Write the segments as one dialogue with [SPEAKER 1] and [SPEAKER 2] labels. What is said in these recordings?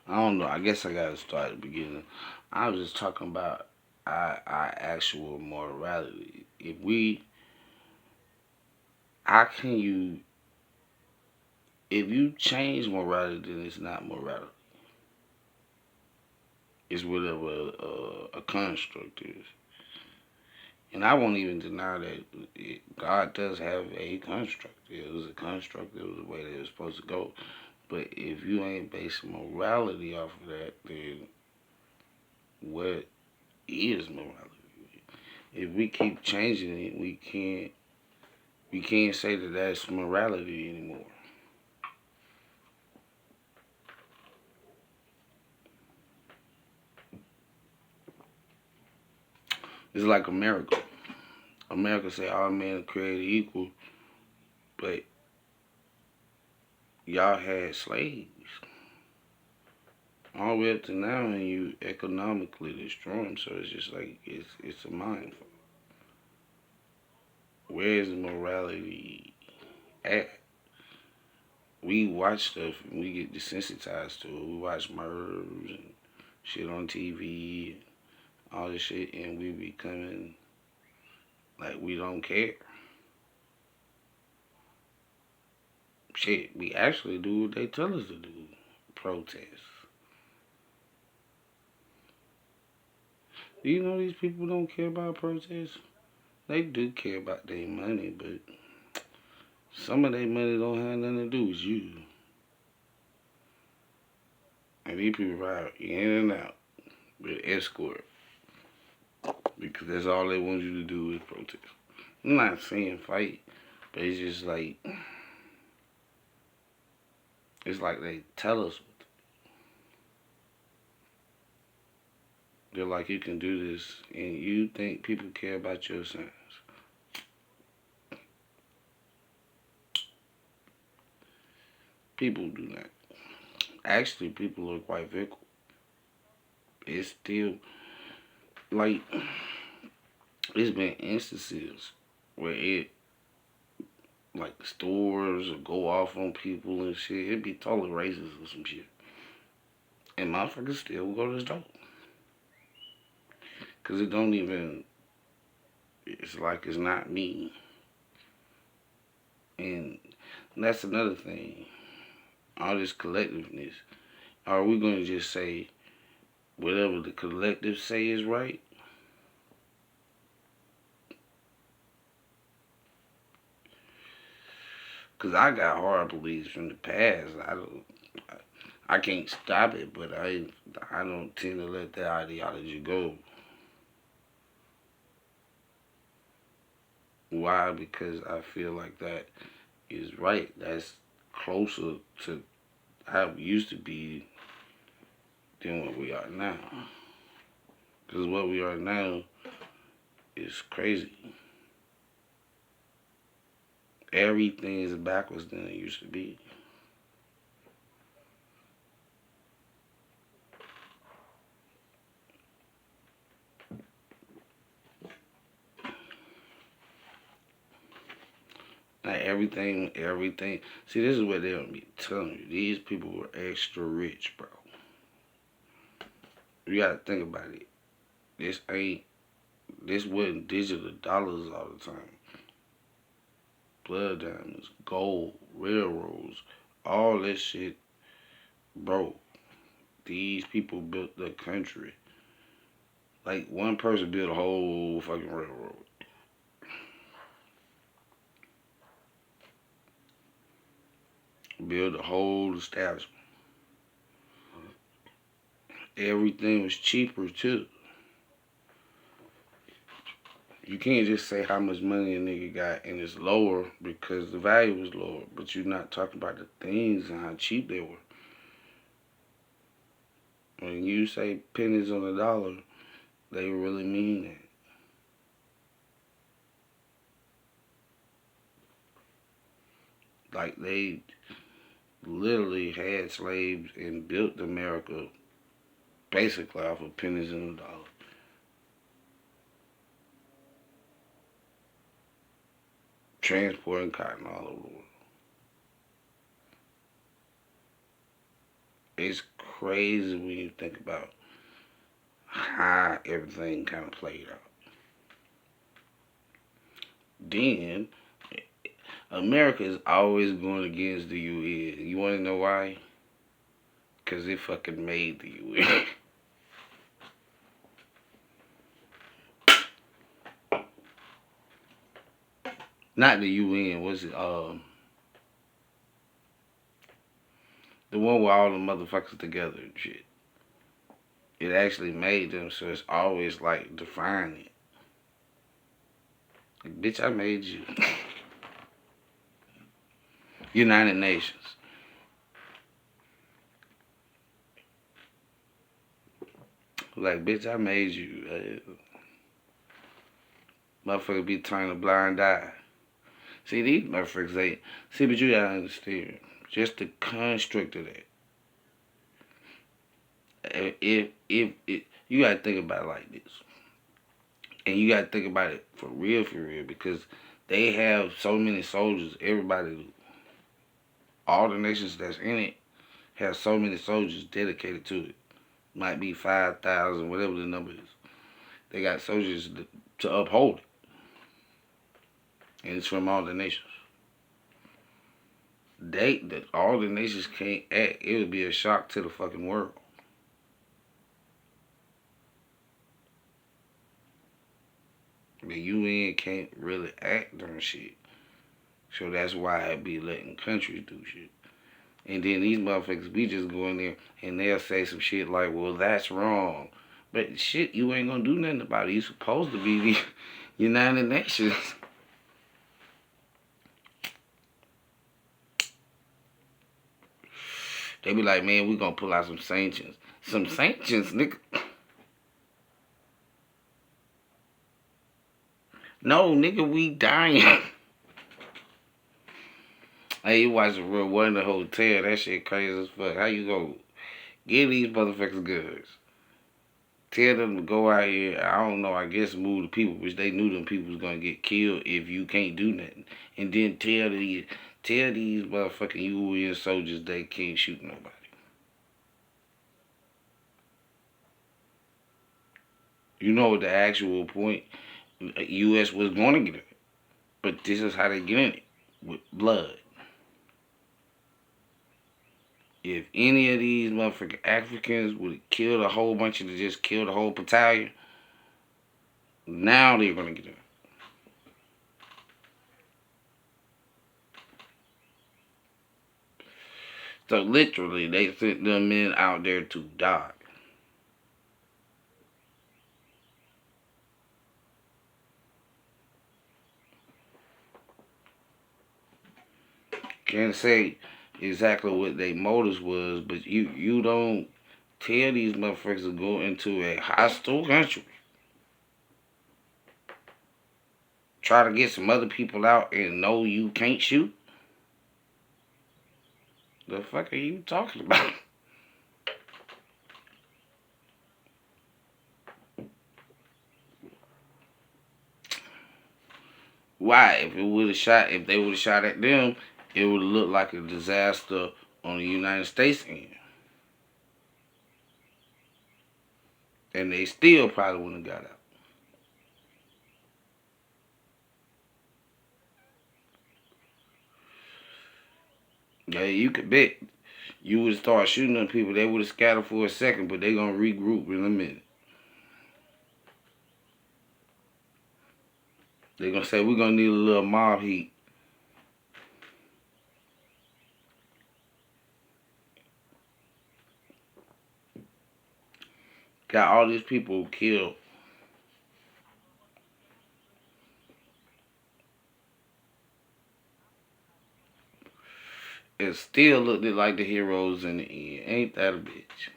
[SPEAKER 1] I don't know. I guess I gotta start at the beginning. I was just talking about our actual morality. How can you, if you change morality, then it's not morality. It's whatever a construct is. And I won't even deny that God does have a construct. It was a construct. It was the way that it was supposed to go. But if you ain't basing morality off of that, then what is morality? If we keep changing it, we can't say that that's morality anymore. It's like America. America say all men are created equal, but y'all had slaves all the way up to now, and you economically destroy them. So it's just like it's a mind. Where is the morality at? We watch stuff and we get desensitized to it. We watch murders and shit on TV, all this shit, and we becoming like we don't care. Shit, we actually do what they tell us to do. Protest. Do you know these people don't care about protests? They do care about their money, but some of their money don't have nothing to do with you. And these people ride in and out with escort because that's all they want you to do is protest. I'm not saying fight, but it's just like it's like they tell us. They're like, you can do this, and you think people care about your sons. People do not. Actually, people are quite fickle. It's still like it's been instances where it like stores will go off on people and shit. It'd be totally racist or some shit. And motherfuckers still go to the store. Cause it don't even it's like it's not me. And that's another thing. All this collectiveness. Are we gonna just say whatever the collective say is right? Cause I got hard beliefs from the past. I can't stop it, but I don't tend to let that ideology go. Why? Because I feel like that is right. That's closer to how we used to be than what we are now. Because what we are now is crazy. Everything is backwards than it used to be. Like everything. See, this is what they don't be telling you. These people were extra rich, bro. You gotta think about it. This ain't. This wasn't digital dollars all the time. Blood diamonds, gold, railroads, all this shit, bro. These people built the country. Like one person built a whole fucking railroad. Built a whole establishment. Everything was cheaper too. You can't just say how much money a nigga got and it's lower because the value was lower, but you're not talking about the things and how cheap they were. When you say pennies on a dollar, they really mean that. Like they literally had slaves and built America basically off of pennies on a dollar. Transporting cotton all over the world. It's crazy when you think about how everything kind of played out. Then America is always going against the UN. You want to know why? Because it fucking made the UN. Not the UN. Was it the one with all the motherfuckers together and shit? It actually made them, so it's always like defining it. Like, bitch, I made you. United Nations. Like, bitch, I made you. Motherfucker be turning a blind eye. See, these motherfuckers, see, but you gotta understand, just the construct of that. If you gotta think about it like this, and you gotta think about it for real, because they have so many soldiers. Everybody do. All the nations that's in it have so many soldiers dedicated to it. Might be 5,000, whatever the number is. They got soldiers to uphold it, and it's from all the nations. All the nations can't act. It would be a shock to the fucking world. The UN can't really act on shit. So that's why I be letting countries do shit. And then these motherfuckers, we just go in there and they'll say some shit like, well, that's wrong. But shit, you ain't gonna do nothing about it. You supposed to be the United Nations. They be like, man, we gonna pull out some sanctions. Some sanctions, nigga. No, nigga, we dying. Hey, you watch the Real One in the hotel. That shit crazy as fuck. How you go give these motherfuckers goods? Tell them to go out here, I don't know, I guess move the people, which they knew them people was gonna get killed if you can't do nothing. And then tell these motherfucking UN soldiers they can't shoot nobody. You know what the actual point US was gonna get it. But this is how they get in it. With blood. If any of these motherfucking Africans would have killed a whole bunch of them, just killed a whole battalion, now they're gonna get in. So literally, they sent them men out there to die. Can't say exactly what their motives was, but you don't tell these motherfuckers to go into a hostile country. Try to get some other people out and know you can't shoot. The fuck are you talking about? Why? If they would have shot at them, it would have looked like a disaster on the United States end. And they still probably wouldn't have got out. Yeah, you could bet. You would start shooting at people, they would have scattered for a second, but they gonna regroup in a minute. They gonna say, we're gonna need a little mob heat. Got all these people killed. And still looked like the heroes in the end. Ain't that a bitch?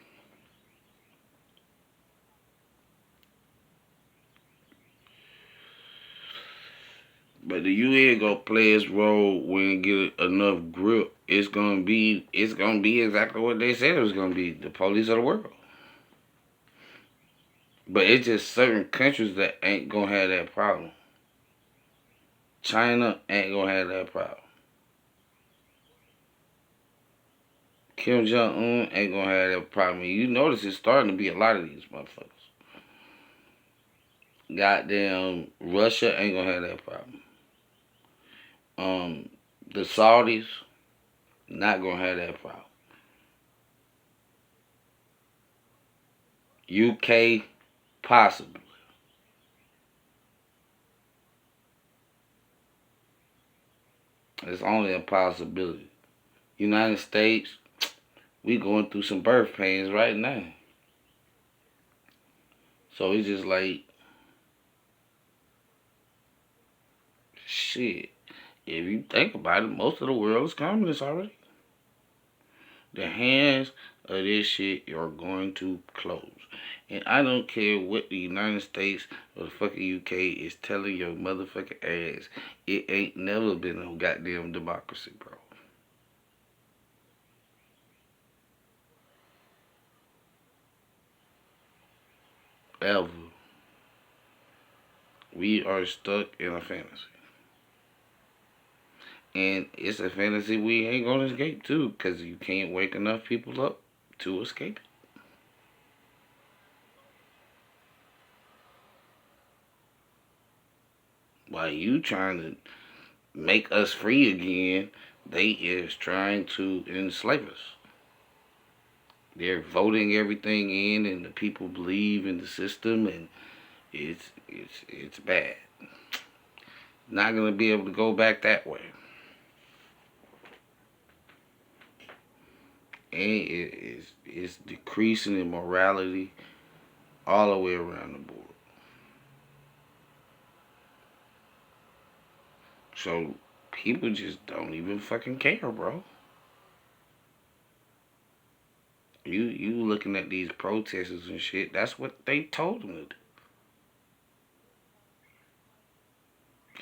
[SPEAKER 1] But the UN gonna play its role when it get enough grip. It's gonna be exactly what they said it was gonna be. The police of the world. But it's just certain countries that ain't gonna have that problem. China ain't gonna have that problem. Kim Jong Un ain't gonna have that problem. You notice it's starting to be a lot of these motherfuckers. Goddamn, Russia ain't gonna have that problem. Um, the Saudis not gonna have that problem. UK possibly. It's only a possibility. United States, we going through some birth pains right now. So it's just like, shit. If you think about it, most of the world is communist already. The hands of this shit are going to close. And I don't care what the United States or the fucking UK is telling your motherfucking ass. It ain't never been no goddamn democracy, bro. Ever. We are stuck in a fantasy. And it's a fantasy we ain't gonna escape to, because you can't wake enough people up to escape it. While you trying to make us free again, they is trying to enslave us. They're voting everything in, and the people believe in the system, and it's bad. Not gonna be able to go back that way. And it's decreasing in morality all the way around the board. So people just don't even fucking care, bro. You looking at these protesters and shit, that's what they told them to do.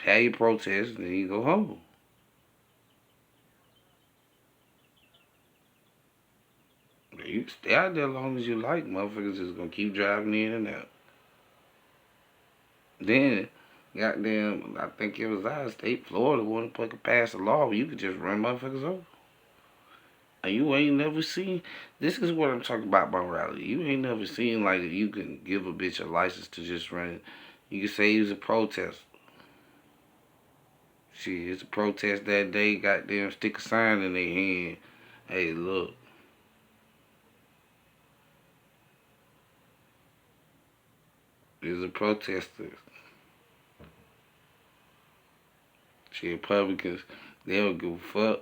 [SPEAKER 1] Have your protest and then you go home. You stay out there as long as you like, motherfuckers is gonna keep driving in and out. Then, goddamn, I think it was our state, Florida, wanted to pass a law where you could just run motherfuckers over. And you ain't never seen, this is what I'm talking about morality. You ain't never seen like you can give a bitch a license to just run. You can say he was a protester. Shit, it's a protest that day, goddamn stick a sign in their hand. Hey, look. There's a protester. Shit, Republicans, they don't give a fuck.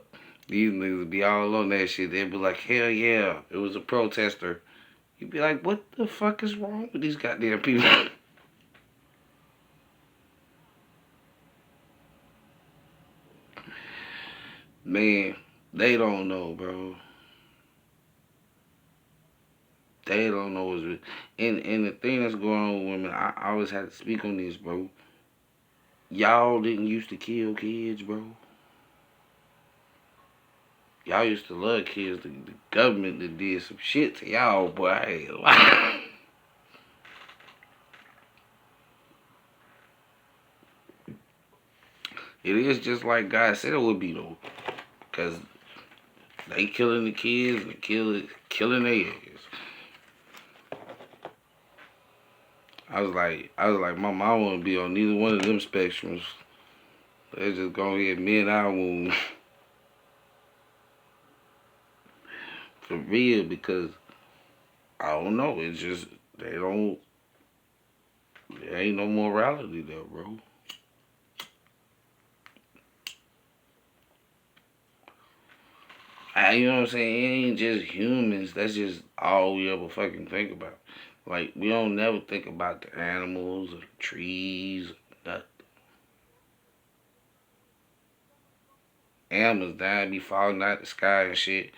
[SPEAKER 1] These niggas be all on that shit. They be like, hell yeah, it was a protester. You be like, what the fuck is wrong with these goddamn people? Man, they don't know, bro. They don't know what's real. And the thing that's going on with women, I always had to speak on this, bro. Y'all didn't used to kill kids, bro. Y'all used to love kids. The government that did some shit to y'all, boy. I ain't lying. It is just like God said it would be, though. Because they killing the kids and killing their ass. I was like, my mom wouldn't be on neither one of them spectrums. They just gonna hit me and our wound. For real, because I don't know. It's just they don't. There ain't no morality there, bro. You know what I'm saying? It ain't just humans. That's just all we ever fucking think about. Like we don't never think about the animals or the trees. Nothing. Animals dying, be falling out the sky and shit.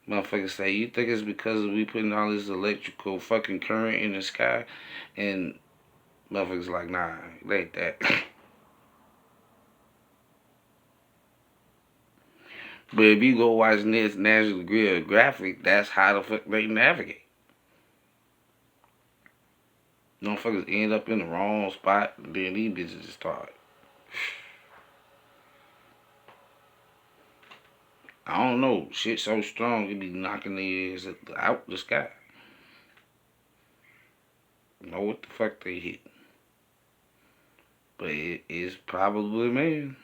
[SPEAKER 1] Motherfuckers say, you think it's because we putting all this electrical fucking current in the sky? And motherfuckers like, nah, it ain't that. But if you go watch this National Geographic, that's how the fuck they navigate. Motherfuckers end up in the wrong spot, and then these bitches just start. I don't know. Shit so strong it be knocking their ass out the sky. Know what the fuck they hit. But it is probably man.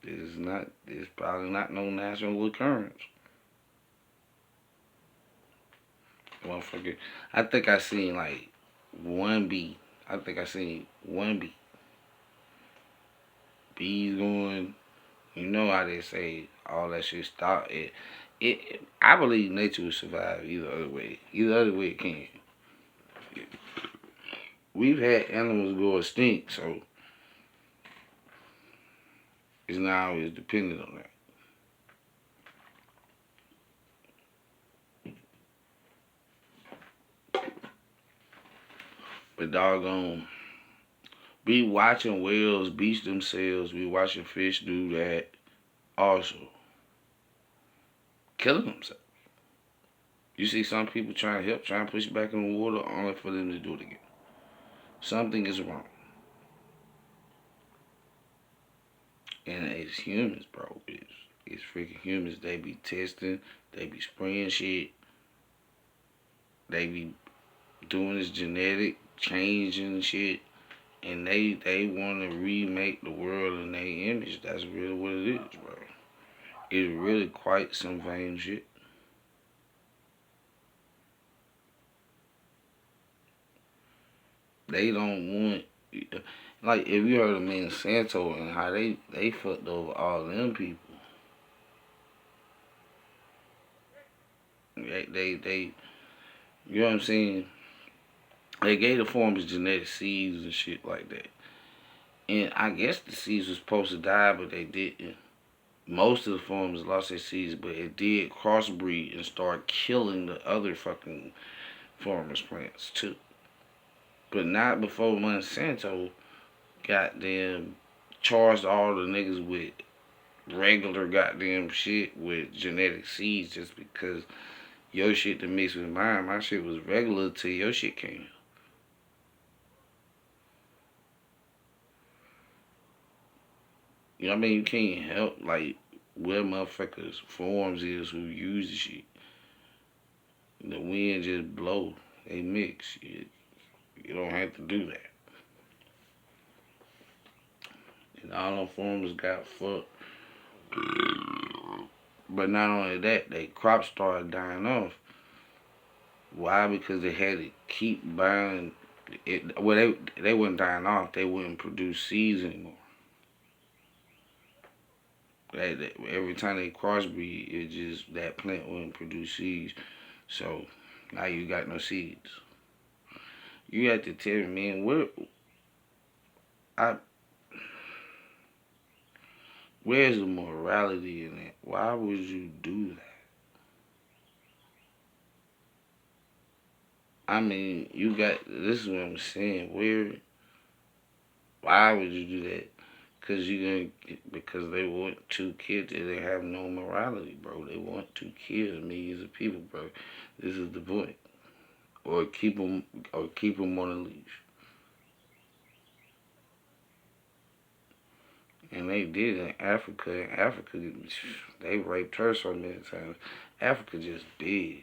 [SPEAKER 1] It's probably not no natural occurrence. Motherfucker. I think I seen like one bee. I think I seen one bee. Bees going, you know how they say all that shit stop. I believe nature will survive either other way. Either other way it can. We've had animals go extinct, so it's not always dependent on that. But doggone, be watching whales beach themselves, be watching fish do that also. Killing themselves. You see some people trying to help, trying to push back in the water only for them to do it again. Something is wrong. And it's humans, bro. It's freaking humans. They be testing, they be spraying shit, they be doing this genetic changing shit, and they want to remake the world in their image. That's really what it is, bro. It's really quite some vain shit. They don't want, like if you heard of Monsanto and how they fucked over all them people. They you know what I'm saying? They gave the farmers genetic seeds and shit like that. And I guess the seeds was supposed to die, but they didn't. Most of the farmers lost their seeds, but it did crossbreed and start killing the other fucking farmers' plants too. But not before Monsanto goddamn charged all the niggas with regular goddamn shit with genetic seeds just because your shit to mix with mine. My shit was regular till your shit came. You know what I mean? You can't help like where motherfuckers forms is who use the shit. The wind just blow. They mix. You don't have to do that. And all them farmers got fucked. But not only that, they crops started dying off. Why? Because they had to keep buying it. Well, they weren't dying off. They wouldn't produce seeds anymore. Every time they crossbreed, it just that plant wouldn't produce seeds. So now you got no seeds. You have to tell me, man, I where's the morality in it? Why would you do that? I mean, you got this is what I'm saying. Why would you do that? Because they want to kill. They have no morality, bro. They want to kill millions of people, bro. This is the point. Or keep them on a leash. And they did in Africa. In Africa, they raped her so many times. Africa just big.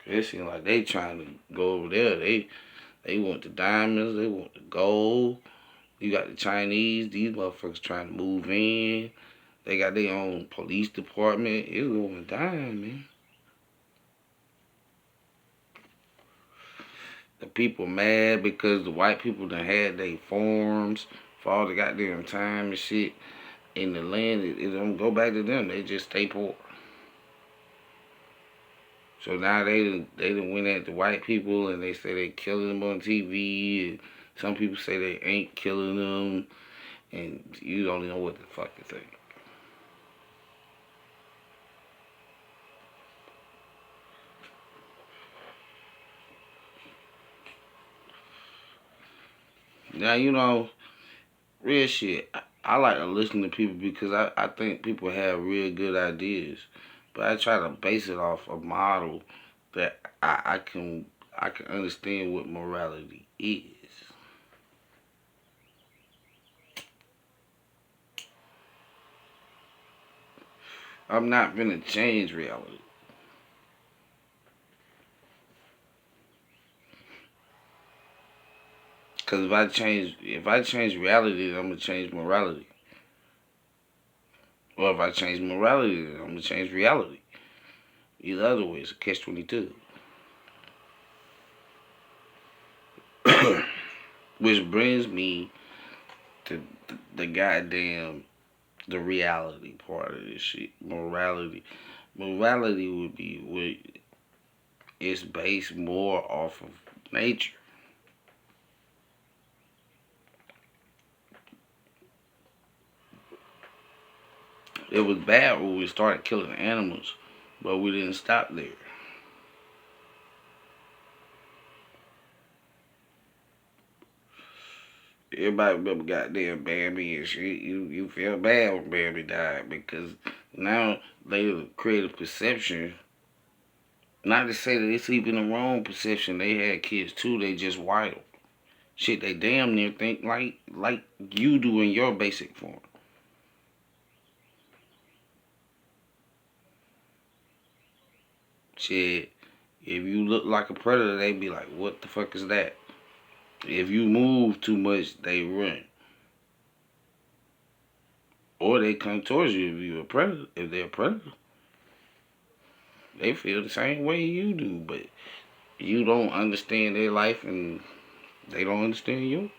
[SPEAKER 1] It seems like they trying to go over there. They want the diamonds. They want the gold. You got the Chinese. These motherfuckers trying to move in. They got their own police department. It's going down, man. The people mad because the white people done had their farms for all the goddamn time and shit. In the land, it don't go back to them. They just stay poor. So now they done went at the white people and they say they killing them on TV. And some people say they ain't killing them. And you don't know what the fuck to think. Now, real shit. I like to listen to people because I think people have real good ideas. But I try to base it off a model that I can understand what morality is. I'm not gonna change reality. Cause if I change reality, then I'm gonna change morality. Or if I change morality, then I'm gonna change reality. Either other way, it's a catch-22. Which brings me to the goddamn the reality part of this shit. Morality would be what it's based more off of nature. It was bad when we started killing animals, but we didn't stop there. Everybody remember goddamn Bambi and shit. You feel bad when Bambi died because now they create a perception. Not to say that it's even the wrong perception. They had kids too. They just wild. Shit, they damn near think like you do in your basic form. Shit, if you look like a predator, they be like, "What the fuck is that?" If you move too much, they run, or they come towards you if you a predator. If they're a predator, they feel the same way you do, but you don't understand their life and they don't understand yours.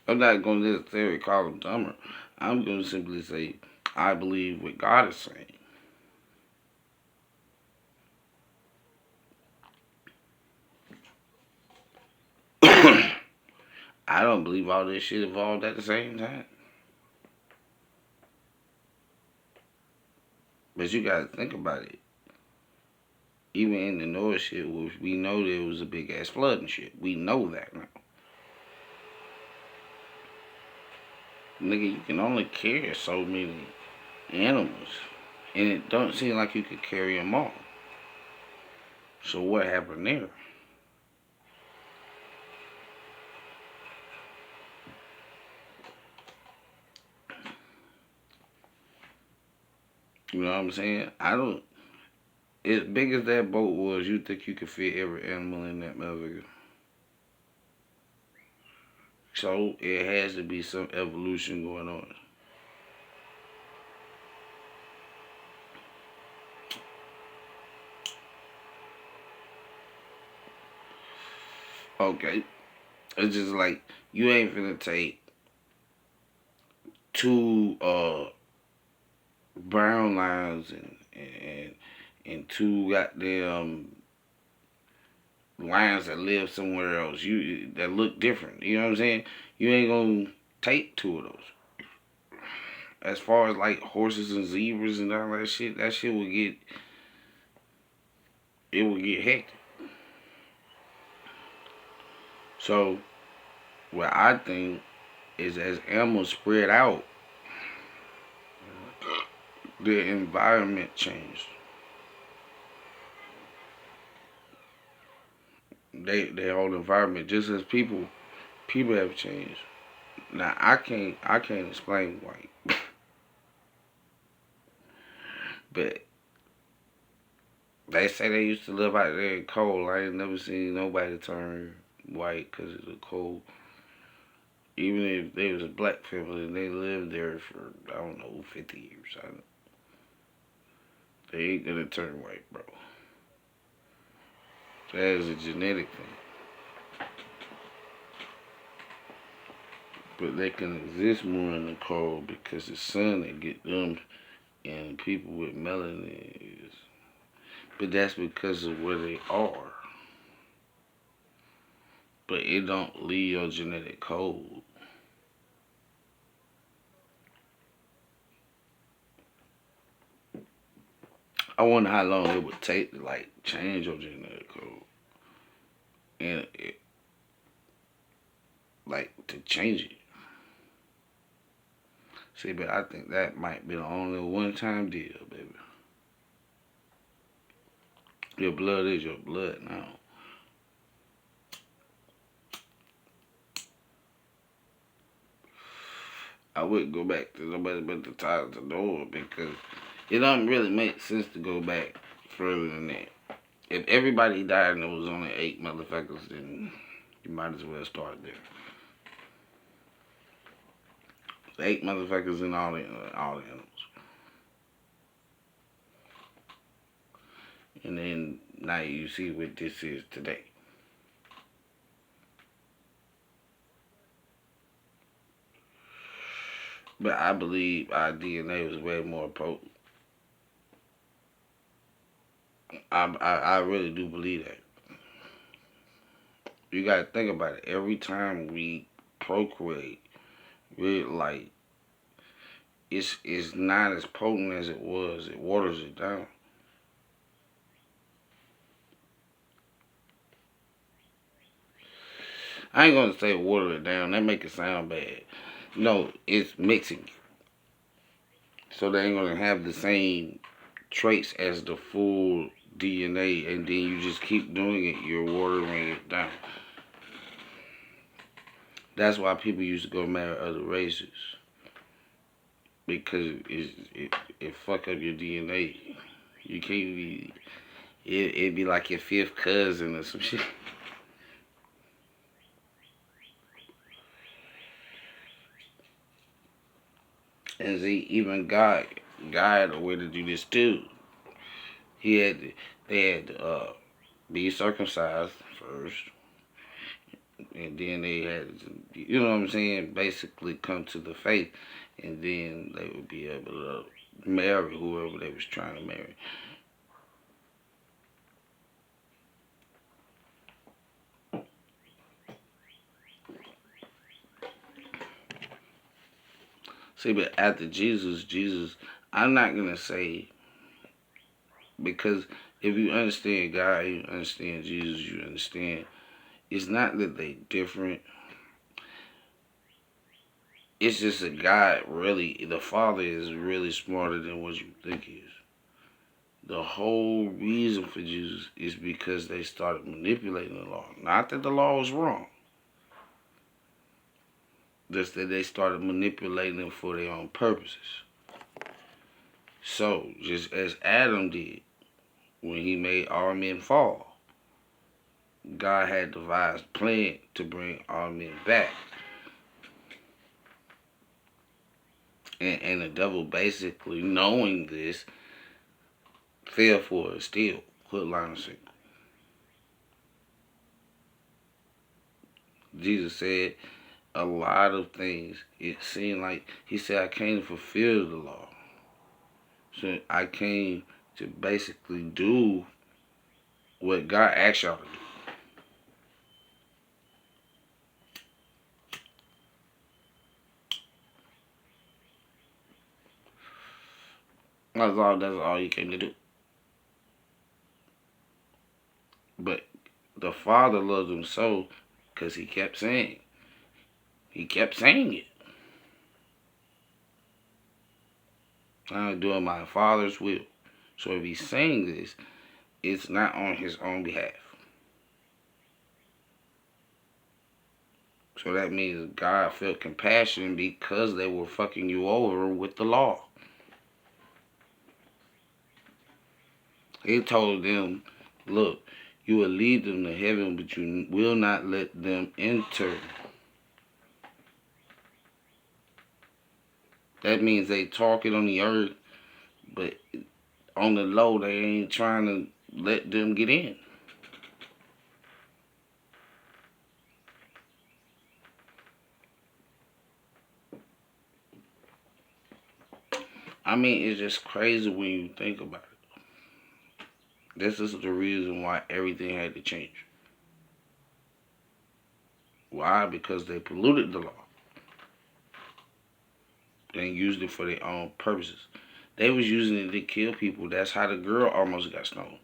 [SPEAKER 1] I'm not going to necessarily call them dumber. I'm going to simply say, I believe what God is saying. I don't believe all this shit evolved at the same time. But you got to think about it. Even in the Noah shit, which we know there was a big ass flood and shit. We know that now. Nigga, you can only carry so many animals. And it don't seem like you could carry them all. So what happened there? You know what I'm saying? I don't. As big as that boat was, you think you could fit every animal in that motherfucker? So it has to be some evolution going on. Okay, it's just like you ain't finna take two brown lions and two goddamn lions that live somewhere else. You that look different. You know what I'm saying? You ain't gonna take two of those. As far as like horses and zebras and all that shit would get it would get hectic. So what I think is as animals spread out, the environment changed. Their whole environment, just as people have changed. Now I can't explain why, but they say they used to live out there in cold. I ain't never seen nobody turn white because of the cold. Even if they was a black family and they lived there for I don't know 50 years, they ain't gonna turn white, bro. That is a genetic thing. But they can exist more in the cold because the sun that get them and people with melanin is. But that's because of where they are. But it don't leave your genetic code. I wonder how long it would take to like change your genetic code and like to change it. See, but I think that might be the only one-time deal, baby. Your blood is your blood now. I wouldn't go back to nobody but the Tyler Noah because it doesn't really make sense to go back further than that. If everybody died and there was only 8 motherfuckers, then you might as well start there. 8 motherfuckers in all the animals. And then now you see what this is today. But I believe our DNA was way more potent. I really do believe that. You gotta think about it. Every time we procreate, we're like, it's not as potent as it was. It waters it down. I ain't gonna say water it down. That make it sound bad. No, it's mixing. So they ain't gonna have the same traits as the full DNA, and then you just keep doing it. You're watering it down. That's why people used to go marry other races because it fuck up your DNA. You can't be. It'd be like your fifth cousin or some shit. And see, even God had a way to do this too. They had to be circumcised first, and then they had to, you know what I'm saying, basically come to the faith, and then they would be able to marry whoever they was trying to marry. See, but after Jesus, I'm not gonna say, because if you understand God, you understand Jesus, you understand. It's not that they different. It's just that God really, the Father is really smarter than what you think he is. The whole reason for Jesus is because they started manipulating the law. Not that the law was wrong. Just that they started manipulating it for their own purposes. So, just as Adam did when he made all men fall, God had devised a plan to bring all men back. And the devil, basically knowing this, fell for it still. Hook, line, and sinker. Jesus said a lot of things. It seemed like he said, I came to fulfill the law. So I came to basically do what God asked y'all to do. That's all he came to do. But the Father loved him so because he kept saying. He kept saying it. I'm doing my Father's will. So if he's saying this, it's not on his own behalf. So that means God felt compassion because they were fucking you over with the law. He told them, look, you will lead them to heaven, but you will not let them enter. That means they talking on the earth, but on the low, they ain't trying to let them get in. I mean, it's just crazy when you think about it. This is the reason why everything had to change. Why? Because they polluted the law. They used it for their own purposes. They was using it to kill people. That's how the girl almost got stoned.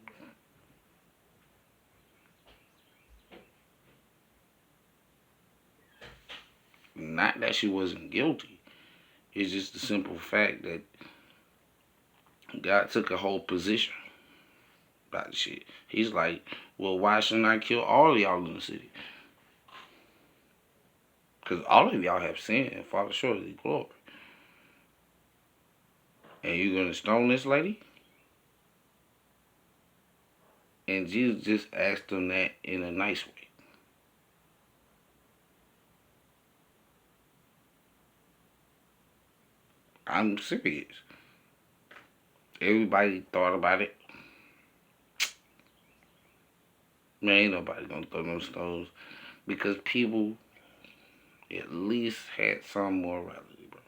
[SPEAKER 1] Not that she wasn't guilty. It's just the simple fact that God took a whole position about the shit. He's like, well, why shouldn't I kill all of y'all in the city? Because all of y'all have sinned and fall short of the glory. And you gonna stone this lady? And Jesus just asked them that in a nice way. I'm serious. Everybody thought about it. Man, ain't nobody gonna throw them stones because people at least had some morality, bro.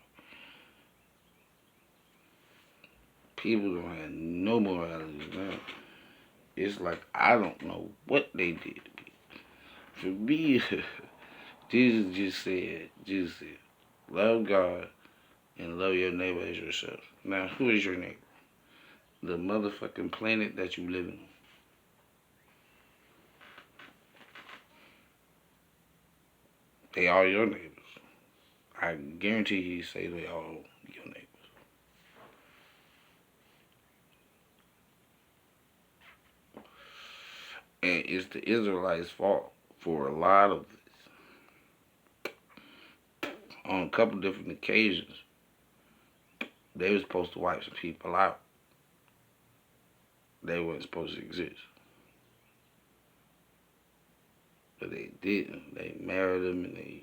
[SPEAKER 1] People don't have no morality now. It's like I don't know what they did. For me, Jesus said, love God and love your neighbor as yourself. Now, who is your neighbor? The motherfucking planet that you live in. They are your neighbors. I guarantee he say they all your neighbors. And it's the Israelites' fault for a lot of this. On a couple different occasions, they were supposed to wipe some people out. They weren't supposed to exist. But they didn't. They married them and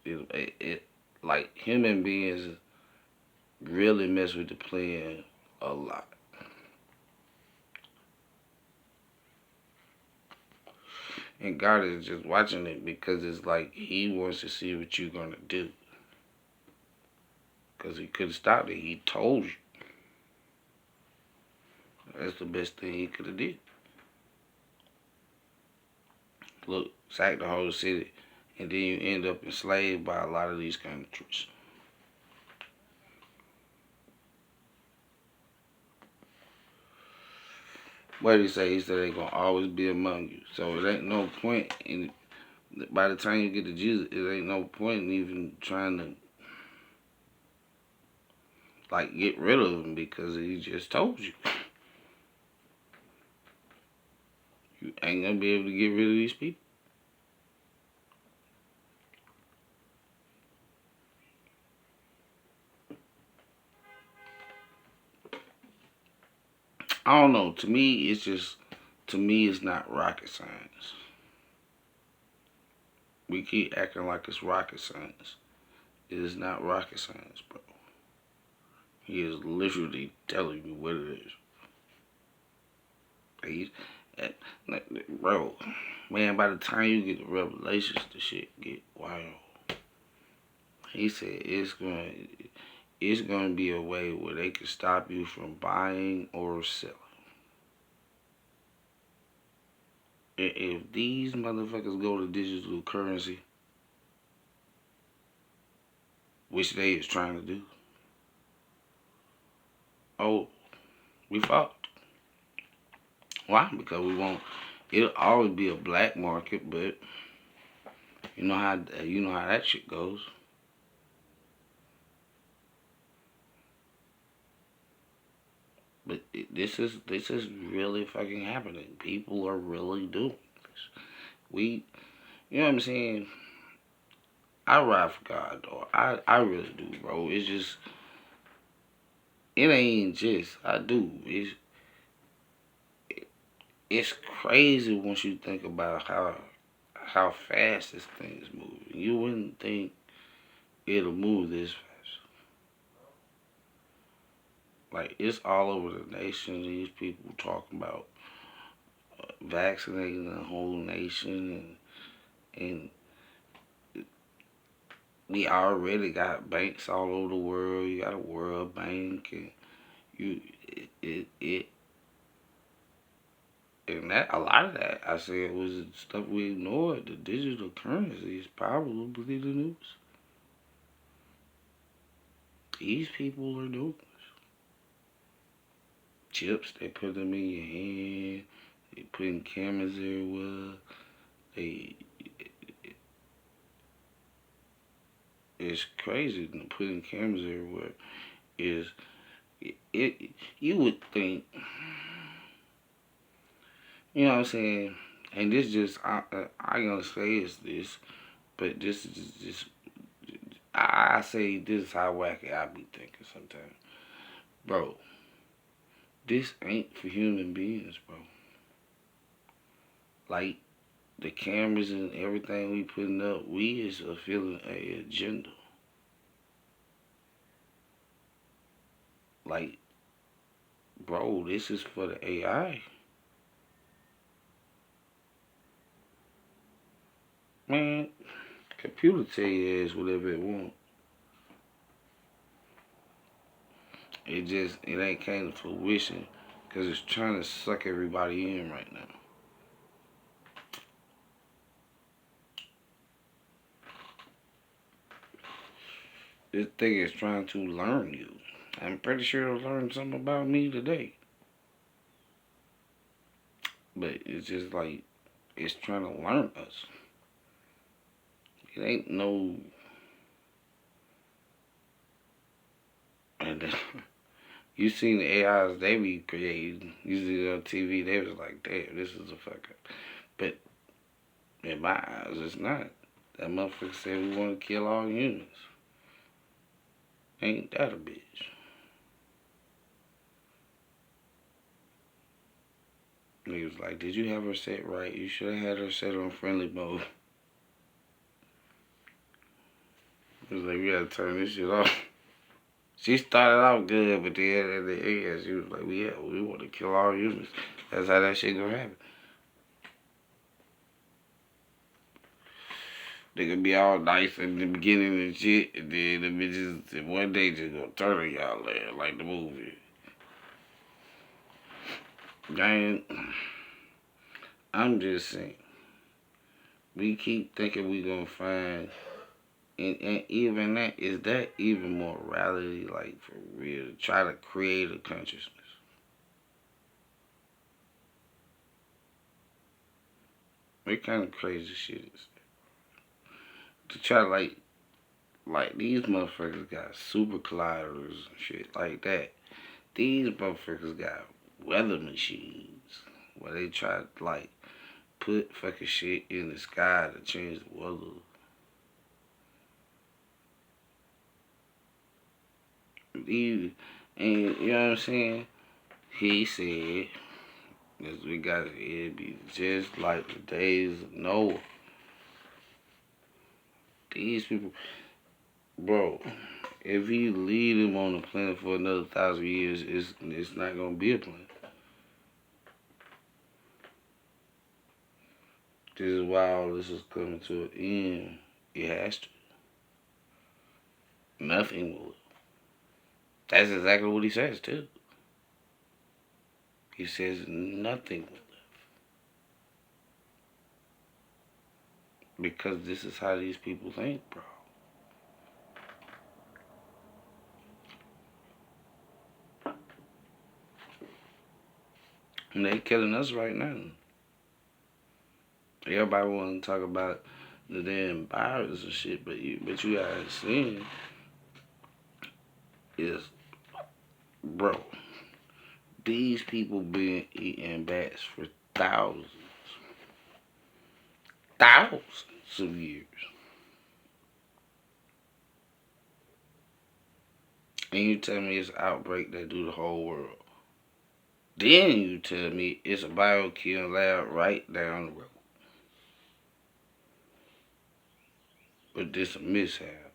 [SPEAKER 1] it like human beings really mess with the plan a lot. And God is just watching it because it's like he wants to see what you're going to do. Because he could have stopped it. He told you. That's the best thing he could have did. Look, sack the whole city. And then you end up enslaved by a lot of these countries. What did he say? He said they're going to always be among you. So it ain't no point in, by the time you get to Jesus, it ain't no point in even trying to like get rid of him because he just told you. You ain't gonna be able to get rid of these people. I don't know. To me, it's not rocket science. We keep acting like it's rocket science. It is not rocket science, bro. He is literally telling you what it is. He's, bro, man, by the time you get the revelations, the shit get wild. He said it's gonna be a way where they can stop you from buying or selling. If these motherfuckers go to digital currency, which they is trying to do, oh, we fucked. Why? Because we won't. It'll always be a black market, but you know how that shit goes. But this is really fucking happening. People are really doing this. You know what I'm saying? I ride for God, though. I really do, bro. It's just, it ain't just, I do. It's crazy once you think about how fast this thing is moving. You wouldn't think it'll move this fast. Like, it's all over the nation. These people talking about vaccinating the whole nation, and we already got banks all over the world. You got a World Bank, and you it and that a lot of that I said was stuff we ignored. The digital currency is probably the news. These people are doing chips. They put them in your hand. They putting cameras everywhere. They It's crazy. Putting cameras everywhere is it. You would think, you know what I'm saying? And this just I gonna say is this, but this is just I say this is how wacky I be thinking sometimes. Bro, this ain't for human beings, bro. Like, the cameras and everything we putting up, we is fulfilling a agenda. Like, bro, this is for the AI. Man, computer tell you is whatever it want. It ain't came to fruition because it's trying to suck everybody in right now. This thing is trying to learn you. I'm pretty sure it'll learn something about me today. But it's just like, it's trying to learn us. It ain't no. And you seen the AIs they be creating. You see it on TV, they was like, damn, this is a fuck up. But in my eyes, it's not. That motherfucker said we want to kill all humans. Ain't that a bitch? He was like, did you have her set right? You should have had her set on friendly mode. He was like, we gotta turn this shit off. She started off good, but then at the end, she was like, yeah, we want to kill all humans. That's how that shit gonna happen. They gonna be all nice in the beginning and shit, and then the bitches, one day just gonna turn on y'all there, like the movie. Gang, I'm just saying, we keep thinking we gonna find, and even that, is that even morality, like for real, to try to create a consciousness? What kind of crazy shit is that? To try like these motherfuckers got super colliders and shit like that. These motherfuckers got weather machines where they try to like put fucking shit in the sky to change the weather. These, and you know what I'm saying? He said, as we got it be just like the days of Noah. These people, bro, if he leave them on the planet for another 1,000 years, it's not gonna be a planet. This is why all this is coming to an end. It has to. Nothing will. That's exactly what he says too. He says nothing will live. Because this is how these people think, bro. And they killing us right now. Everybody want to talk about the damn virus and shit, but you guys seeing is, bro, these people been eating bats for thousands of years. And you tell me it's an outbreak that do the whole world. Then you tell me it's a biochemical lab right down the road. But this a mishap.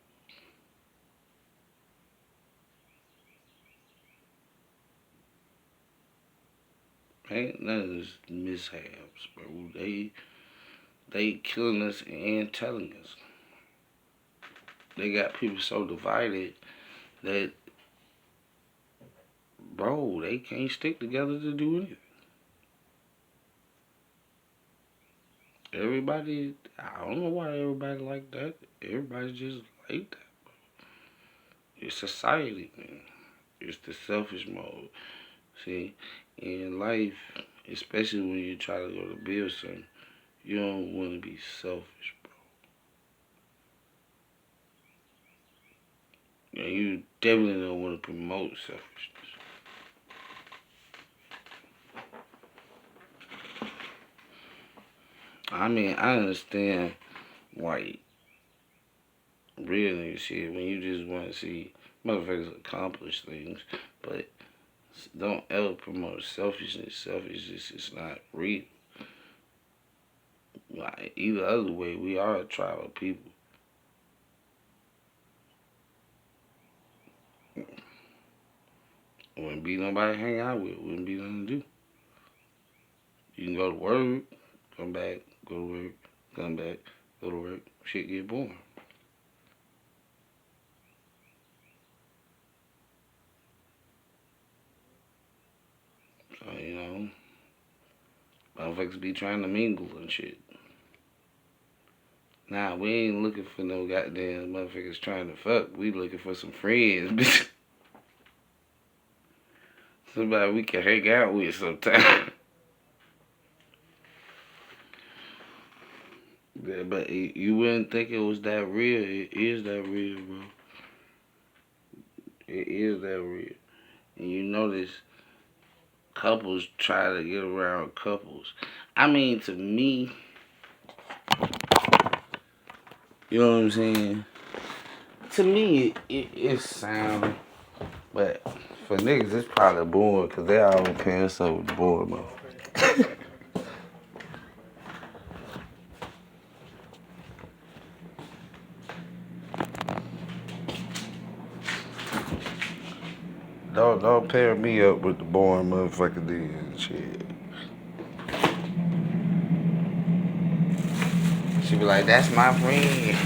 [SPEAKER 1] Ain't none of this mishaps, bro. They killing us and telling us. They got people so divided that, bro, they can't stick together to do anything. Everybody, I don't know why everybody like that. Everybody just like that. It's society, man. It's the selfish mode. See, in life, especially when you try to go to build something, you don't want to be selfish, bro. And you definitely don't want to promote selfishness. I mean, I understand, like, real nigga shit when you just want to see. Motherfuckers accomplish things, but don't ever promote selfishness. Selfishness is not real. Like either other way, we are a tribe of people. Wouldn't be nobody to hang out with. Wouldn't be nothing to do. You can go to work, come back, go to work, come back, go to work. Shit get boring. So, motherfuckers be trying to mingle and shit. Nah, we ain't looking for no goddamn motherfuckers trying to fuck. We looking for some friends, bitch. Somebody we can hang out with sometime. Yeah, but you wouldn't think it was that real. It is that real, bro. It is that real. And you notice couples try to get around couples. I mean, to me, you know what I'm saying? To me, it sound, but for niggas, it's probably boring because they all paying us up with boring, motherfucker. Don't pair me up with the boring motherfucker then shit. She be like, that's my friend.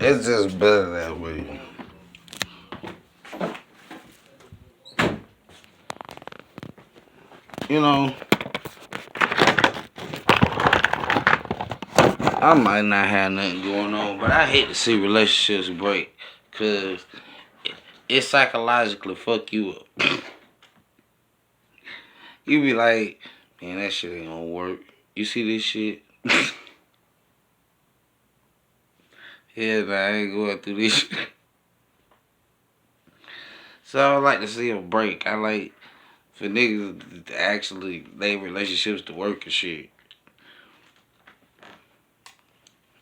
[SPEAKER 1] It's just better that way. You know, I might not have nothing going on, but I hate to see relationships break because it psychologically fuck you up. You be like, man, that shit ain't gonna work. You see this shit? Yeah, nah, I ain't going through this shit. So I like to see a break. I like for niggas to actually lay relationships to work and shit.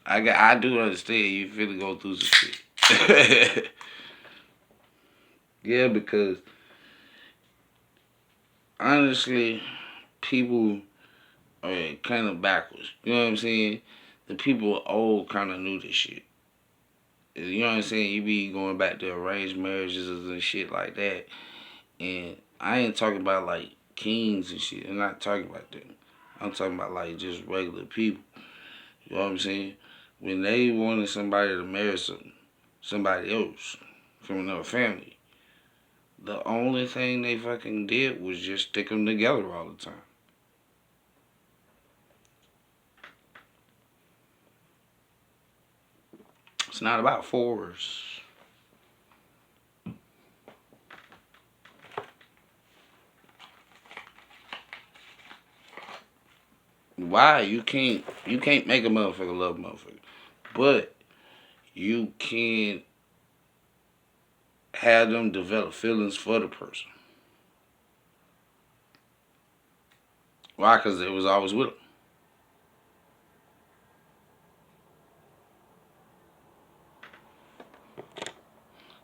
[SPEAKER 1] I do understand you finna go through some shit. Yeah, because honestly, people are kind of backwards. You know what I'm saying? The people old kind of knew this shit. You know what I'm saying? You be going back to arranged marriages and shit like that. And I ain't talking about like kings and shit. I'm not talking about that. I'm talking about like just regular people. You know what I'm saying? When they wanted somebody to marry somebody else from another family, the only thing they fucking did was just stick them together all the time. It's not about force. Why you can't make a motherfucker love a motherfucker, but you can have them develop feelings for the person. Why? Because it was always with them.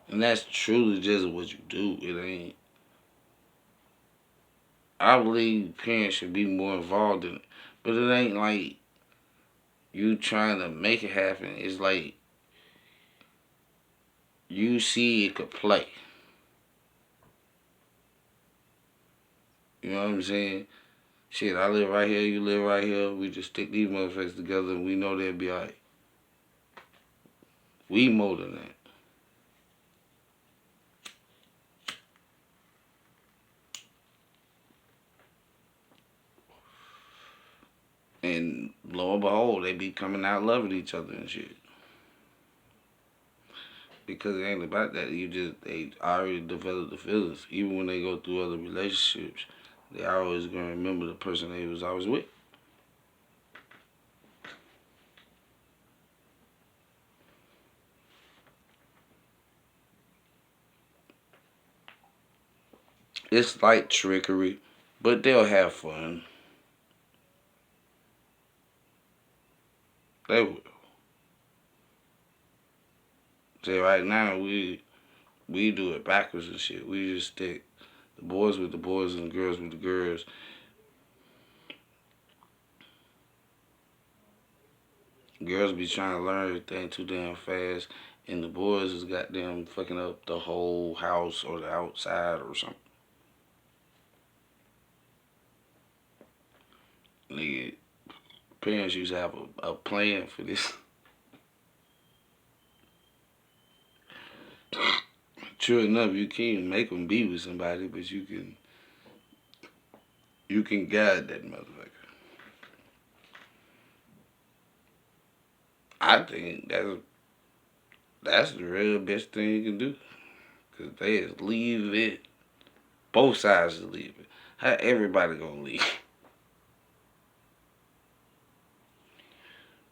[SPEAKER 1] And that's truly just what you do. It ain't. I believe parents should be more involved in it, but it ain't like you trying to make it happen. It's like you see it could play. You know what I'm saying? Shit, I live right here, you live right here. We just stick these motherfuckers together and we know they'll be alright. We more than that. And lo and behold, they be coming out loving each other and shit. Because it ain't about that. They already developed the feelings. Even when they go through other relationships, they always gonna remember the person they was always with. It's like trickery, but they'll have fun. They will. See, right now we do it backwards and shit. We just stick the boys with the boys and the girls with the girls. Girls be trying to learn everything too damn fast, and the boys is goddamn fucking up the whole house or the outside or something. Nigga, parents used to have a plan for this. True enough, you can't make them be with somebody, but you can guide that motherfucker. I think that's the real best thing you can do, cause they is leave it. Both sides is leaving. How everybody gonna leave?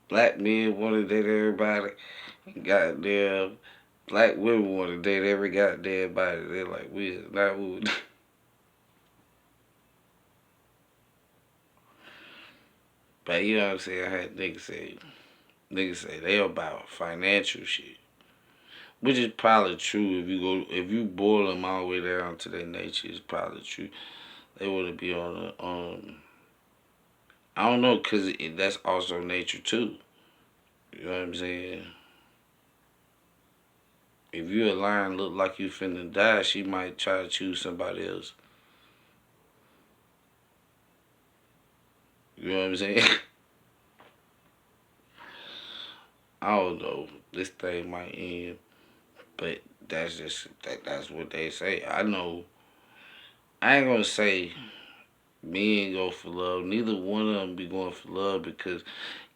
[SPEAKER 1] Black men want to date everybody. Goddamn, black women want to date every goddamn body. They're like, we is not who. But you know what I'm saying? I had niggas say they about financial shit, which is probably true if you boil them all the way down to their nature. It's probably true. They would be on a I don't know, cause that's also nature too. You know what I'm saying? If you a lion look like you finna die, she might try to choose somebody else. You know what I'm saying? I don't know. This thing might end, but that's what they say. I know. I ain't gonna say men go for love. Neither one of them be going for love because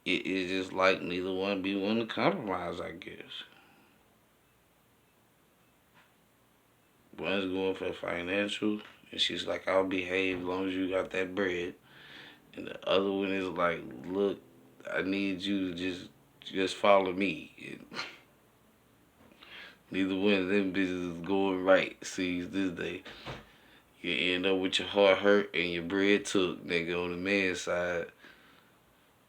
[SPEAKER 1] it is just like neither one be willing to compromise. I guess one's going for financial, and she's like, "I'll behave as long as you got that bread," and the other one is like, "Look, I need you to just follow me." And neither one of them bitches is going right. See, this day you end up with your heart hurt and your bread took, nigga. On the man's side,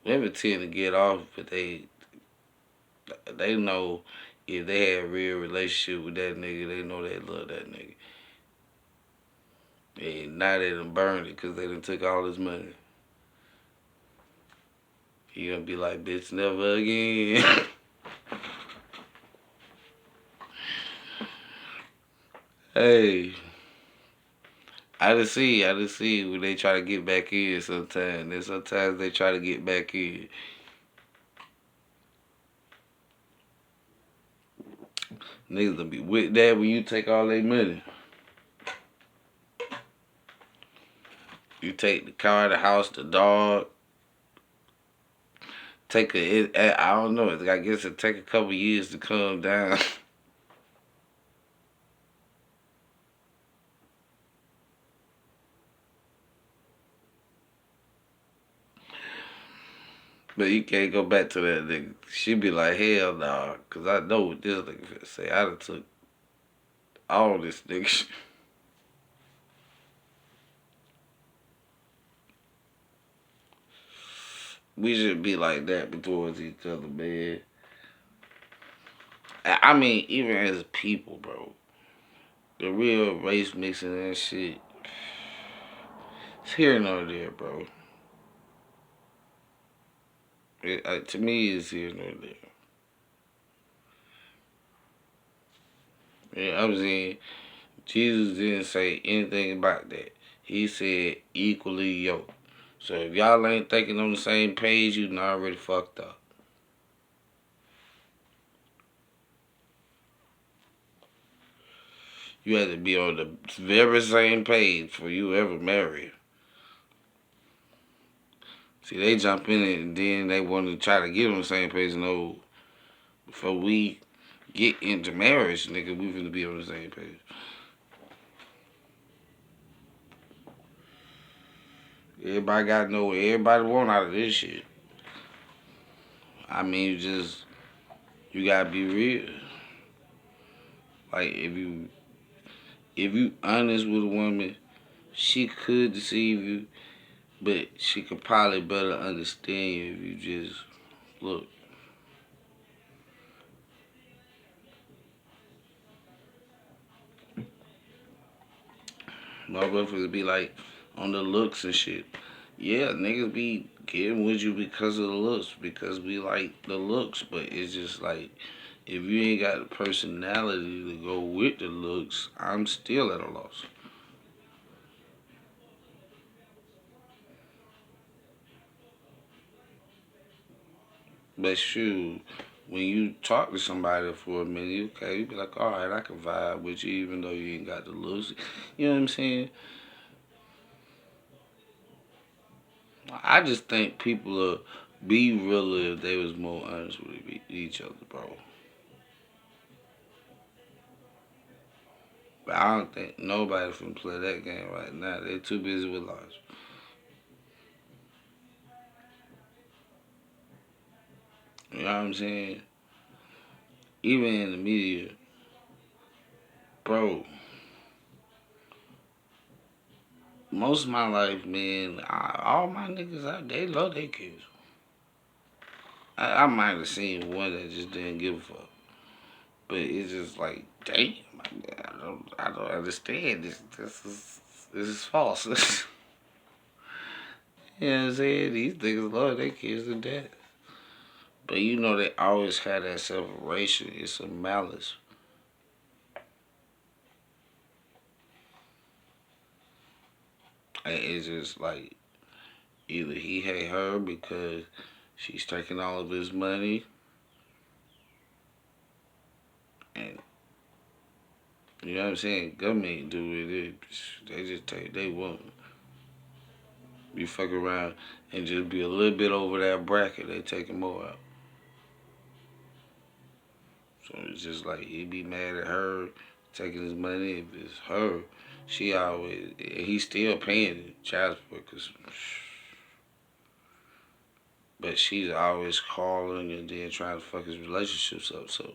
[SPEAKER 1] women tend to get off, but they know if they had a real relationship with that nigga, they know they love that nigga. And now they done burned it because they done took all his money. He gonna be like, bitch, never again. Hey, I just see when they try to get back in sometimes. And sometimes they try to get back in. Niggas gonna be with that when you take all their money. You take the car, the house, the dog. I don't know. I guess it take a couple years to calm down. But you can't go back to that nigga. She be like, hell nah. Cause I know what this nigga finna say. I done took all this nigga shit. We should be like that towards each other, man. I mean, even as people, bro. The real race mixing and shit. It's here nor there, bro. To me, it's here nor there. Yeah, I'm saying Jesus didn't say anything about that. He said equally yoked. So if y'all ain't thinking on the same page, you done already fucked up. You had to be on the very same page for you ever marry. See, they jump in it and then they want to try to get on the same page. No, before we get into marriage, nigga, we finna be on the same page. Everybody got to know what everybody want out of this shit. I mean, you gotta be real. Like if you honest with a woman, She could deceive you, but she could probably better understand you if you just look. Motherfuckers be like on the looks and shit. Yeah, niggas be getting with you because of the looks, because we like the looks, but it's just like if you ain't got the personality to go with the looks, I'm still at a loss. But shoot, when you talk to somebody for a minute, okay, you be like, all right, I can vibe with you even though you ain't got the looks. You know what I'm saying? I just think people would be realer if they was more honest with each other, bro. But I don't think nobody can play that game right now. They're too busy with life. You know what I'm saying? Even in the media, bro. Most of my life, man, all my niggas out, they love their kids. I might have seen one that just didn't give a fuck, but it's just like, damn, I don't understand this. This is false. You know what I'm saying? These niggas love their kids to death. But you know they always had that separation. It's a malice. And it's just like either he hate her because she's taking all of his money, and you know what I'm saying. Government do it. They just take they want you fuck around and just be a little bit over that bracket. They taking more out. So it's just like he be mad at her taking his money. If it's her, she always he's still paying child support because. But she's always calling and then trying to fuck his relationships up. So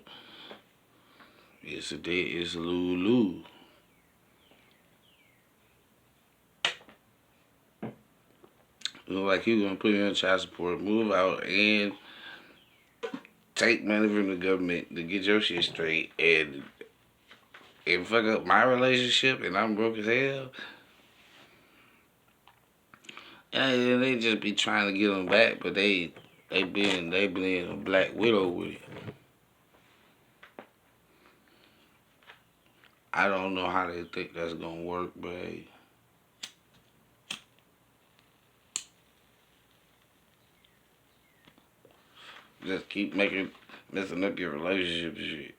[SPEAKER 1] it's a lose lose. You know, like you gonna put me on child support, move out, and take money from the government to get your shit straight, and fuck up my relationship, and I'm broke as hell. And they just be trying to get them back, but they been a black widow with it. I don't know how they think that's gonna work, but hey, just keep making messing up your relationship and shit.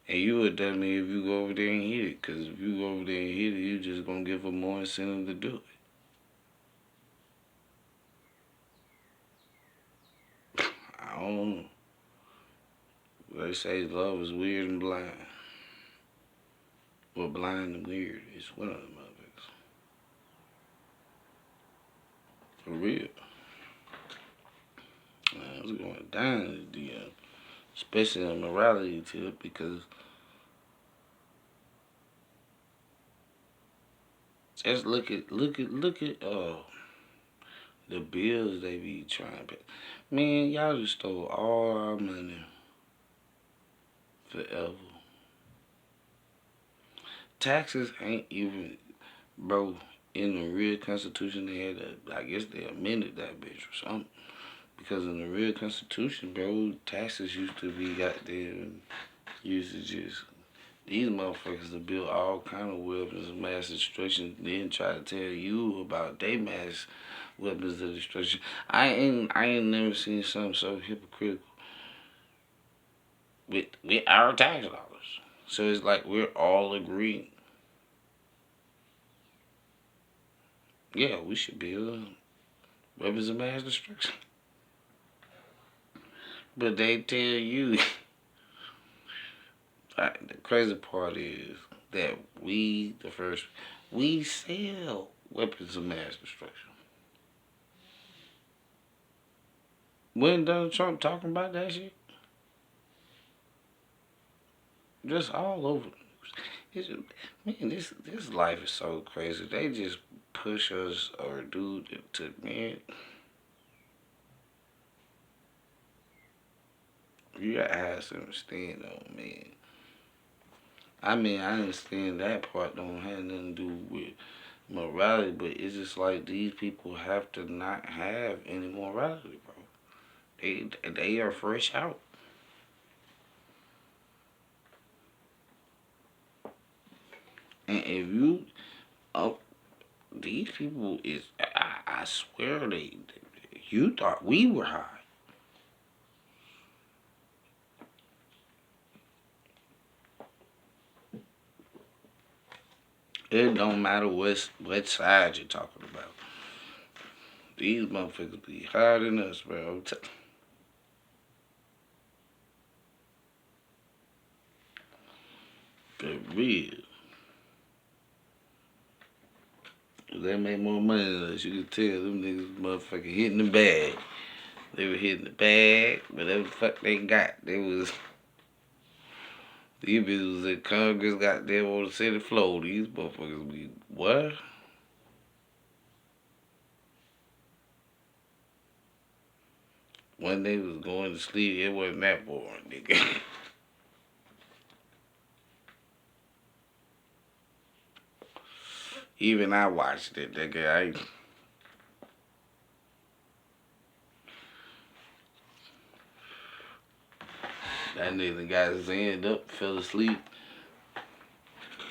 [SPEAKER 1] And you would tell me if you go over there and hit it, cause if you go over there and hit it, you just gonna give them more incentive to do it. I don't know. They say love is weird and blind. Well, blind and weird is one of them motherfuckers. For real. Man, it's going down in the DM, especially on morality tip, because just look at the bills they be trying to pay. Man, y'all just stole all our money forever. Taxes ain't even, bro. In the real Constitution, they had I guess they amended that bitch or something. Because in the real Constitution, bro, taxes used to be goddamn used to just these motherfuckers to build all kind of weapons of mass destruction, then try to tell you about they mass weapons of destruction. I ain't never seen something so hypocritical with our tax dollars. So it's like we're all agreeing. Yeah, we should build weapons of mass destruction. But they tell you the crazy part is that we sell weapons of mass destruction. When Donald Trump talking about that shit, just all over. It's, man, this life is so crazy. They just push us or do to man. You gotta have some understanding though, man. I mean, I understand that part don't have nothing to do with morality, but it's just like these people have to not have any morality, bro. They are fresh out. And if you up these people is I swear you thought we were high. It don't matter what side you're talking about. These motherfuckers be higher than us, bro. For real. They make more money than us. You can tell them niggas motherfucking hitting the bag. They were hitting the bag, whatever the fuck they got. These bitches was in Congress, got them on the Senate floor. These motherfuckers be, what? When they was going to sleep, it wasn't that boring, nigga. Even I watched it, nigga. That nigga got his hand up, fell asleep.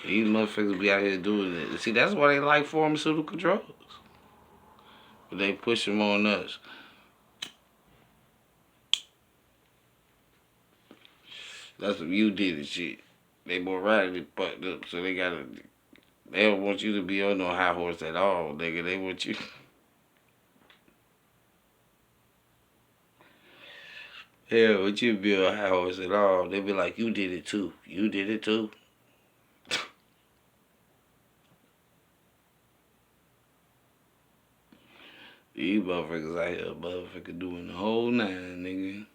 [SPEAKER 1] These motherfuckers be out here doing it. See, that's why they like pharmaceutical drugs. But they push them on us. That's what you did and shit. They morality fucked up, so they don't want you to be on no high horse at all, nigga. They want you. Hell, want you to be on high horse at all. They be like, you did it too. You did it too. These motherfuckers out here, motherfucker doing the whole nine, nigga.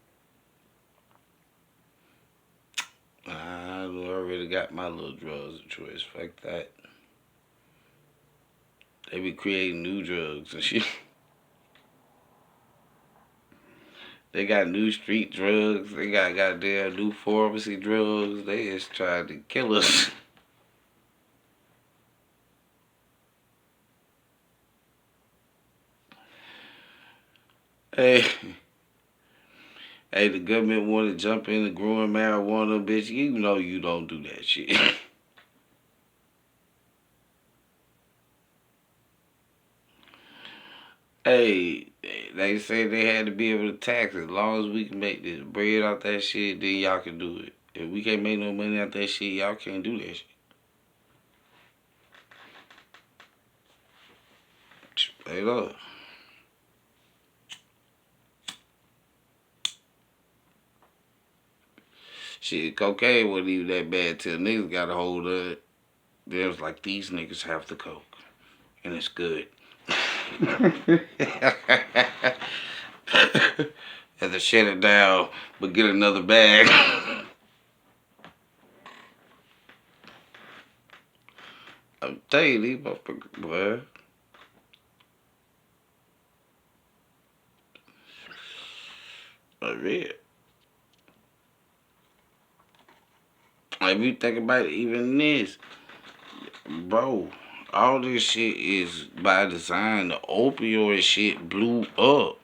[SPEAKER 1] I already got my little drugs of choice. Fuck that. They be creating new drugs and shit. They got new street drugs. They got goddamn new pharmacy drugs. They just trying to kill us. Hey, hey, the government want to jump into growing marijuana, bitch. You know you don't do that shit. Hey, they say they had to be able to tax it. As long as we can make this bread out that shit, then y'all can do it. If we can't make no money out that shit, y'all can't do that shit. Straight up. Shit, cocaine wasn't even that bad till niggas got a hold of it. Then it was like, these niggas have the coke. And it's good. Had to shut it down, but get another bag. I'm telling you, these motherfuckers, boy. I read. If you think about it, even this, bro, all this shit is by design. The opioid shit blew up,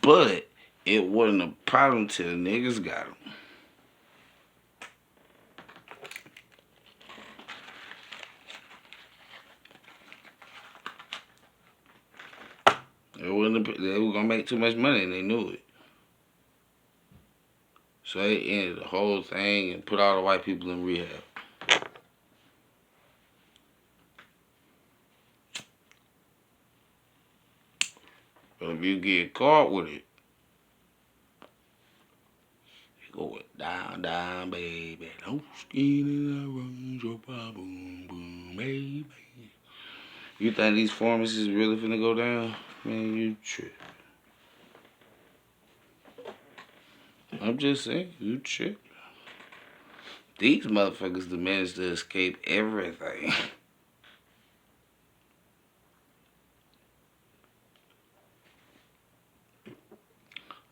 [SPEAKER 1] but it wasn't a problem till niggas got them. They were gonna make too much money and they knew it. So they ended the whole thing and put all the white people in rehab. But if you get caught with it, you go down, down, baby. No skin in the run, your boom, boom, baby. You think these pharmacies really finna go down? Man, you trip. I'm just saying, you trip. These motherfuckers managed to escape everything.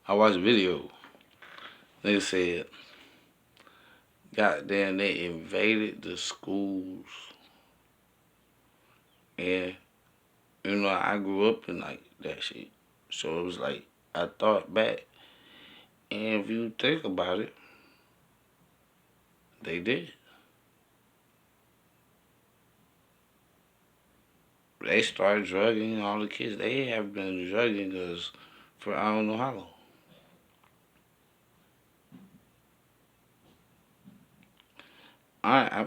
[SPEAKER 1] I watched a video. They said, goddamn, they invaded the schools. And, I grew up in like that shit. So it was like, I thought back. And if you think about it, they did. They started drugging all the kids. They have been drugging us for I don't know how long. I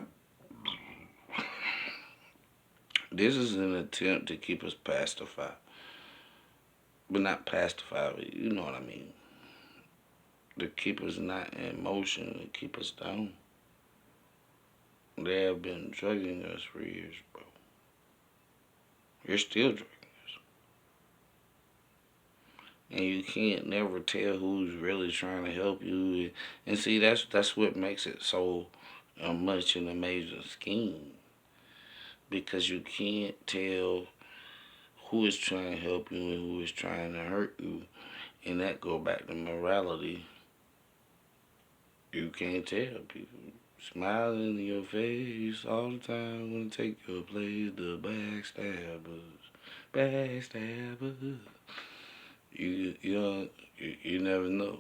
[SPEAKER 1] This is an attempt to keep us pacified, but not pacified. But you know what I mean. To keep us not in motion, to keep us down. They have been drugging us for years, bro. You're still drugging us, and you can't never tell who's really trying to help you. And see, that's what makes it so much an amazing scheme, because you can't tell who is trying to help you and who is trying to hurt you, and that go back to morality. You can't tell people smiling in your face all the time when take your place. The backstabbers, backstabbers. You never know.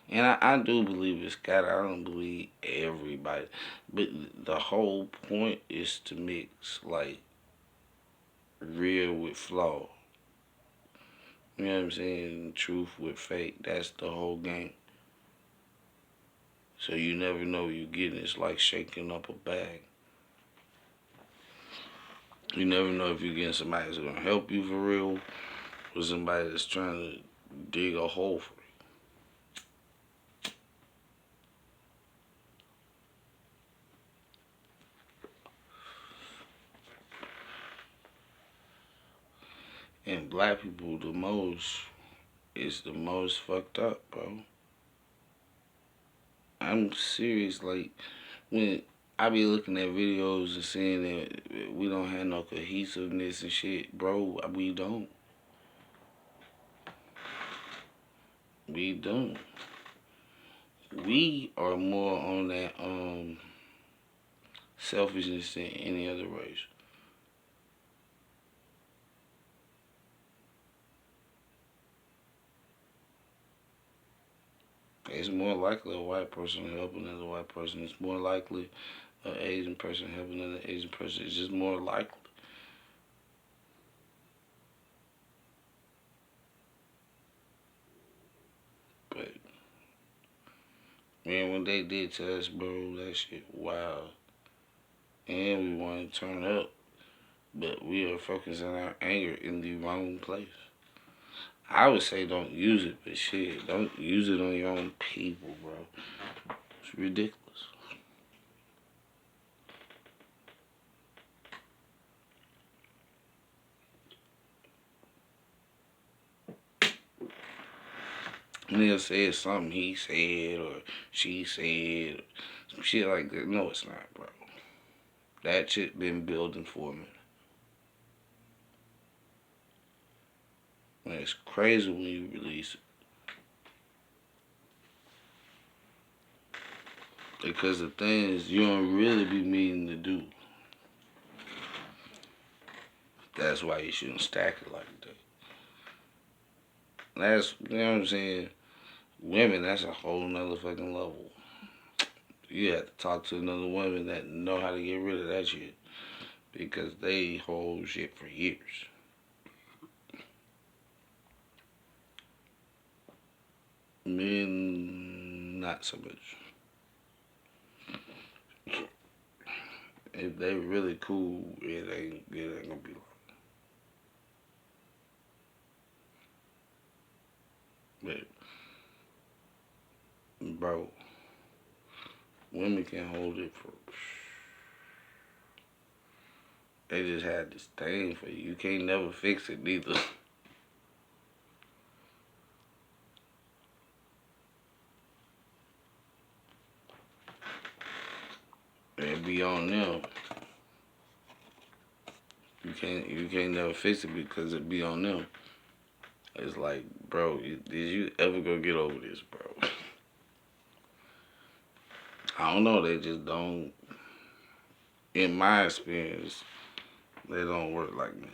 [SPEAKER 1] And I do believe it's God. I don't believe everybody, but the whole point is to mix like real with flaw. You know what I'm saying? Truth with fake. That's the whole game. So you never know what you're getting. It's like shaking up a bag. You never know if you're getting somebody that's gonna help you for real, or somebody that's trying to dig a hole for you. And black people, the most is the most fucked up, bro. I'm serious. Like when I be looking at videos and seeing that we don't have no cohesiveness and shit, bro. We don't. We don't. We are more on that selfishness than any other race. It's more likely a white person helping than a white person. It's more likely an Asian person helping than an Asian person. It's just more likely. But man, when they did to us, bro, that shit wow. And we want to turn up, but we are focusing our anger in the wrong place. I would say don't use it, but shit, don't use it on your own people, bro. It's ridiculous. And they'll say it's something he said or she said, some shit like that. No, it's not, bro. That shit been building for me. And it's crazy when you release it. Because the thing is, you don't really be meaning to do. That's why you shouldn't stack it like that. That's, you know what I'm saying? Women, that's a whole nother fucking level. You have to talk to another woman that know how to get rid of that shit. Because they hold shit for years. Men, not so much. If they really cool, it ain't gonna be long. But, bro, women can hold it for. They just had this thing for you. You can't never fix it neither. be on them. You can't never fix it because it be on them. It's like, bro, did you ever go get over this, bro? I don't know. They just don't. In my experience, they don't work like me.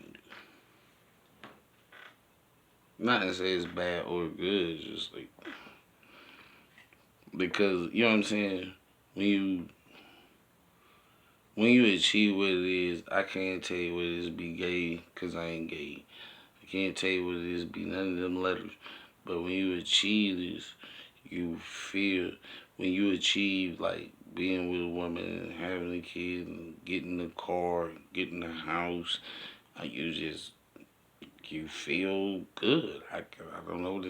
[SPEAKER 1] Not to say it's bad or good. It's just like because you know what I'm saying. When you when you achieve what it is, I can't tell you what it is to be gay because I ain't gay. I can't tell you what it is to be none of them letters. But when you achieve this, you feel when you achieve like being with a woman and having a kid and getting the car, getting the house, you just you feel good. I don't know what